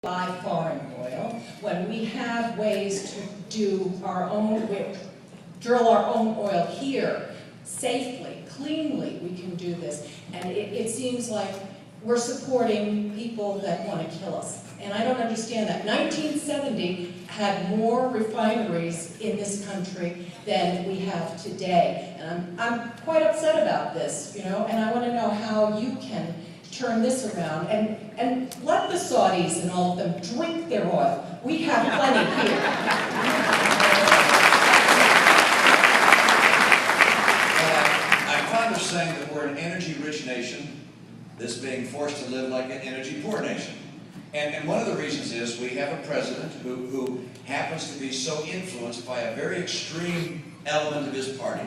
buy foreign oil, when we have ways to do our own, drill our own oil here safely, cleanly, we can do this. And it seems like we're supporting people that want to kill us. And I don't understand that. 1970 had more refineries in this country than we have today. And I'm quite upset about this, you know, and I want to know how you can turn this around and let the Saudis and all of them drink their oil. We have plenty here. I'm fond of saying that we're an energy-rich nation that's being forced to live like an energy-poor nation. And one of the reasons is we have a president who happens to be so influenced by a very extreme element of his party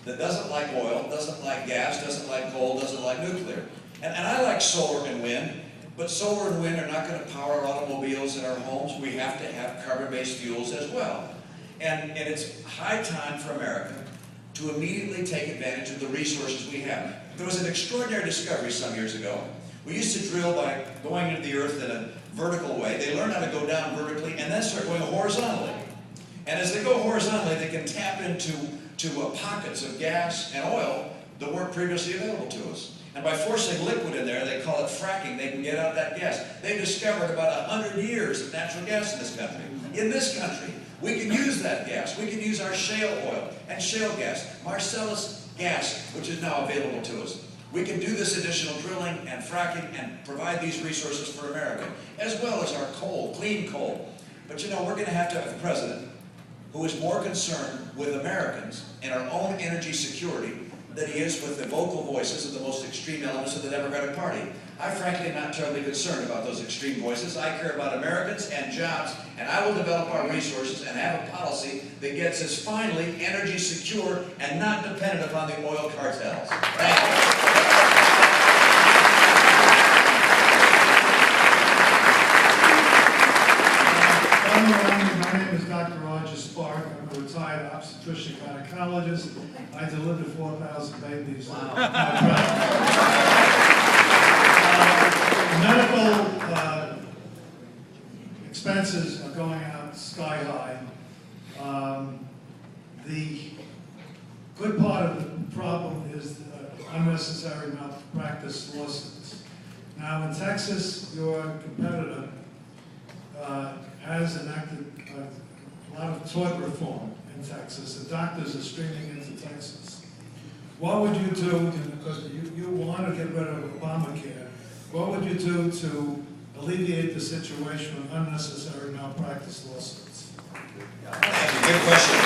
that doesn't like oil, doesn't like gas, doesn't like coal, doesn't like nuclear. And I like solar and wind, but solar and wind are not going to power our automobiles and our homes. We have to have carbon-based fuels as well. And it's high time for America to immediately take advantage of the resources we have. There was an extraordinary discovery some years ago. We used to drill by going into the earth in a vertical way. They learned how to go down vertically and then start going horizontally. And as they go horizontally, they can tap into pockets of gas and oil that weren't previously available to us. And by forcing liquid in there, they call it fracking, they can get out that gas. They discovered about 100 years of natural gas in this country. In this country, we can use that gas. We can use our shale oil and shale gas, Marcellus gas, which is now available to us. We can do this additional drilling and fracking and provide these resources for America, as well as our coal, clean coal. But you know, we're going to have a president who is more concerned with Americans and our own energy security than he is with the vocal voices of the most extreme elements of the Democratic Party. I frankly am not terribly concerned about those extreme voices. I care about Americans and jobs, and I will develop our resources and have a policy that gets us finally energy secure and not dependent upon the oil cartels. Thank you. My name is Dr. Roger Spark. I'm a retired obstetrician gynecologist. I delivered 4,000 babies. Wow. Medical expenses are going out sky high. The good part of the problem is unnecessary malpractice lawsuits. Now in Texas, your competitor has enacted a lot of tort reform in Texas. The doctors are streaming into Texas. What would you do, because you want to get rid of Obamacare, what would you do to alleviate the situation of unnecessary malpractice lawsuits? Thank you. Good question.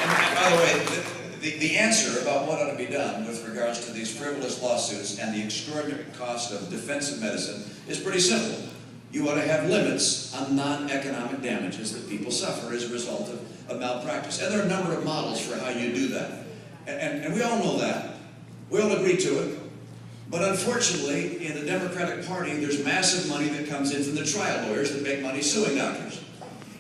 And by the way, the answer about what ought to be done with regards to these frivolous lawsuits and the extraordinary cost of defensive medicine is pretty simple. You ought to have limits on non-economic damages that people suffer as a result of malpractice. And there are a number of models for how you do that. And we all know that. We all agree to it. But unfortunately, in the Democratic Party, there's massive money that comes in from the trial lawyers that make money suing doctors.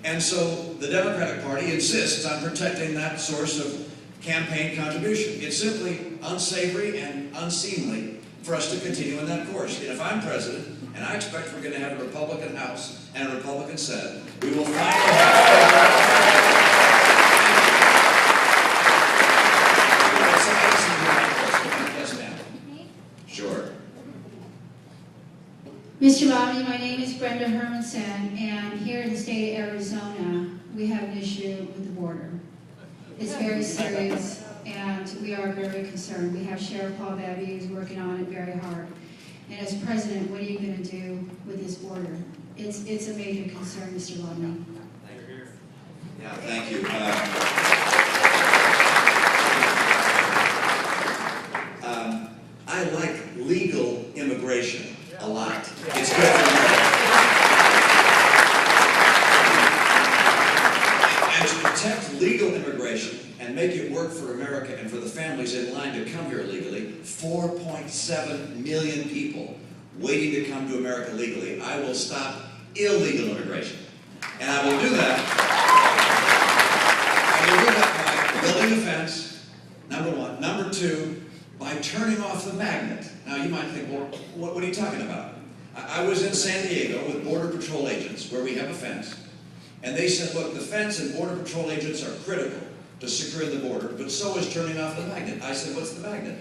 And so the Democratic Party insists on protecting that source of campaign contribution. It's simply unsavory and unseemly for us to continue in that course. And if I'm president, and I expect we're going to have a Republican House and a Republican Senate, we will finally Yes, ma'am. Sure. Mr. Romney, my name is Brenda Hermanson, and here in the state of Arizona, we have an issue with the border. It's very serious, and we are very concerned. We have Sheriff Paul Bevy who's working on it very hard. And as president, what are you going to do with this border? It's a major concern, Mr. Romney. Yeah, thank you. I like legal immigration a lot. It's good for America. And to protect legal immigration and make it work for America and for the families in line to come here legally, 4.7 million people waiting to come to America legally, I will stop illegal immigration. And I will do that. By building a fence, number one. Number two, by turning off the magnet. Now you might think, well, what are you talking about? I was in San Diego with Border Patrol agents where we have a fence. And they said, look, the fence and Border Patrol agents are critical to secure the border, but so is turning off the magnet. I said, what's the magnet?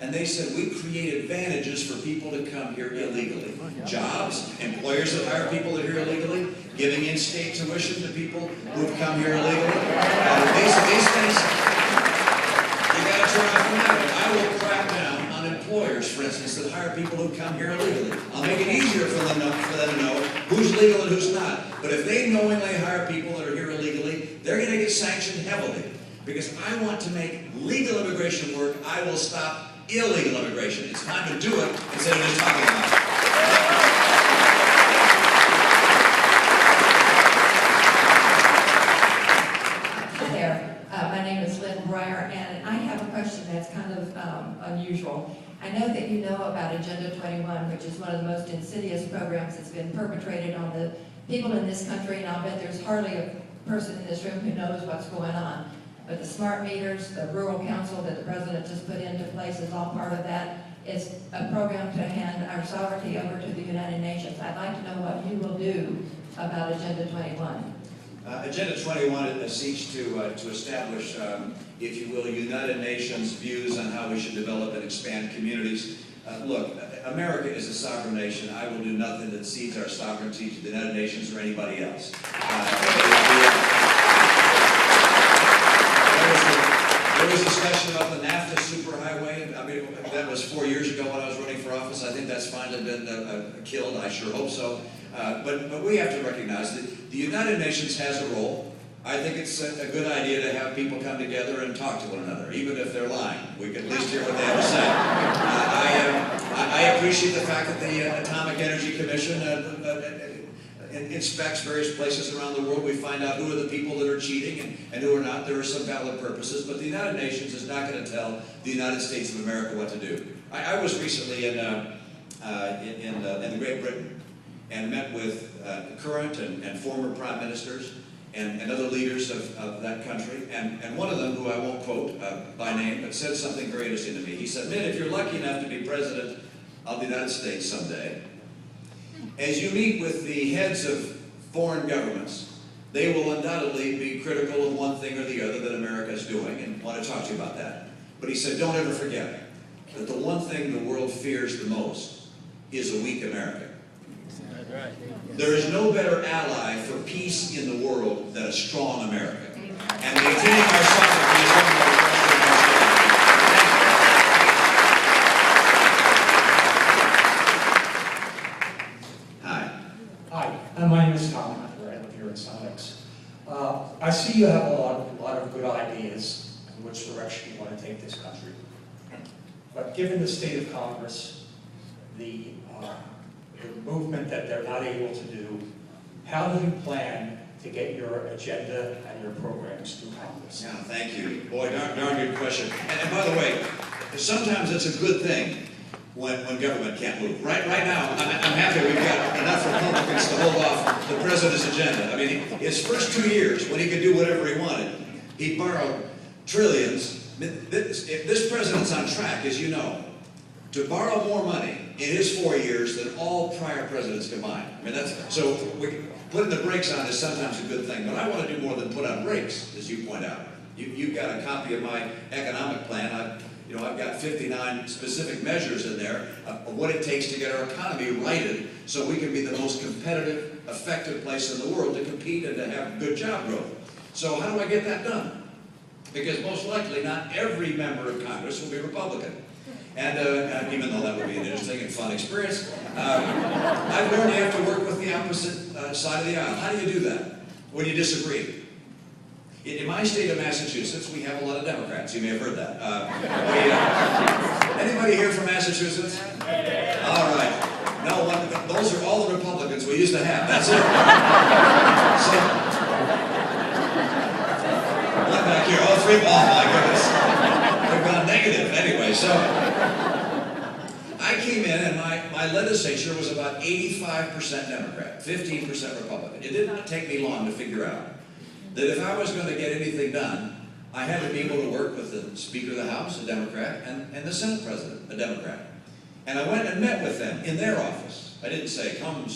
And they said, we create advantages for people to come here illegally. Jobs, employers that hire people that are here illegally, giving in-state tuition to people who've come here illegally. These things, you got to turn off the magnet. I will crack down on employers, for instance, that hire people who come here illegally. I'll make it easier for them to know who's legal and who's not. But if they knowingly hire people that are here illegally, they're going to get sanctioned heavily. Because I want to make legal immigration work, I will stop illegal immigration. It's time to do it instead of just talking about it. Hi there. My name is Lynn Breyer, and I have a question that's kind of unusual. I know that you know about Agenda 21, which is one of the most insidious programs that's been perpetrated on the people in this country, and I'll bet there's hardly a person in this room who knows what's going on. But the smart meters, the rural council that the president just put into place is all part of that. It's a program to hand our sovereignty over to the United Nations. I'd like to know what you will do about Agenda 21. Agenda 21 seeks to establish, if you will, United Nations views on how we should develop and expand communities. Look, America is a sovereign nation. I will do nothing that cedes our sovereignty to the United Nations or anybody else. There was discussion about the NAFTA superhighway. I mean, that was 4 years ago when I was running for office. I think that's finally been killed. I sure hope so. But we have to recognize that the United Nations has a role. I think it's a good idea to have people come together and talk to one another, even if they're lying. We can at least hear what they have to say. I appreciate the fact that the Atomic Energy Commission inspects various places around the world. We find out who are the people that are cheating and who are not. There are some valid purposes, but the United Nations is not going to tell the United States of America what to do. I was recently in Great Britain and met with current and former prime ministers and other leaders of that country. And one of them, who I won't quote by name, but said something very interesting to me. He said, Mitt, if you're lucky enough to be president of the United States someday, as you meet with the heads of foreign governments, they will undoubtedly be critical of one thing or the other that America is doing and want to talk to you about that. But he said, don't ever forget that the one thing the world fears the most is a weak America. There is no better ally for peace in the world than a strong America. And maintaining our sovereignty is one of our My name is Tom. I live here in Sonics. I see you have a lot of good ideas in which direction you want to take this country. But given the state of Congress, the movement that they're not able to do, how do you plan to get your agenda and your programs through Congress? Yeah, thank you. Boy, darn good question. And by the way, sometimes it's a good thing when government can't move. Right now, I'm happy we've got enough Republicans to hold off the president's agenda. I mean, his first 2 years, when he could do whatever he wanted, he borrowed trillions. This president's on track, as you know, to borrow more money in his 4 years than all prior presidents combined. I mean, so putting the brakes on is sometimes a good thing, but I want to do more than put on brakes, as you point out. You've got a copy of my economic plan. I've got 59 specific measures in there of what it takes to get our economy righted so we can be the most competitive, effective place in the world to compete and to have good job growth. So how do I get that done? Because most likely not every member of Congress will be Republican. And even though that would be an interesting and fun experience, I've learned you have to work with the opposite side of the aisle. How do you do that when you disagree? In my state of Massachusetts, we have a lot of Democrats. You may have heard that. Anybody here from Massachusetts? All right. No, those are all the Republicans we used to have. That's it. So, one back here. All three. Oh my goodness. They've gone negative. Anyway, so I came in and my legislature was about 85% Democrat, 15% Republican. It did not take me long to figure out that if I was going to get anything done, I had to be able to work with the Speaker of the House, a Democrat, and the Senate President, a Democrat. And I went and met with them in their office. I didn't say, come see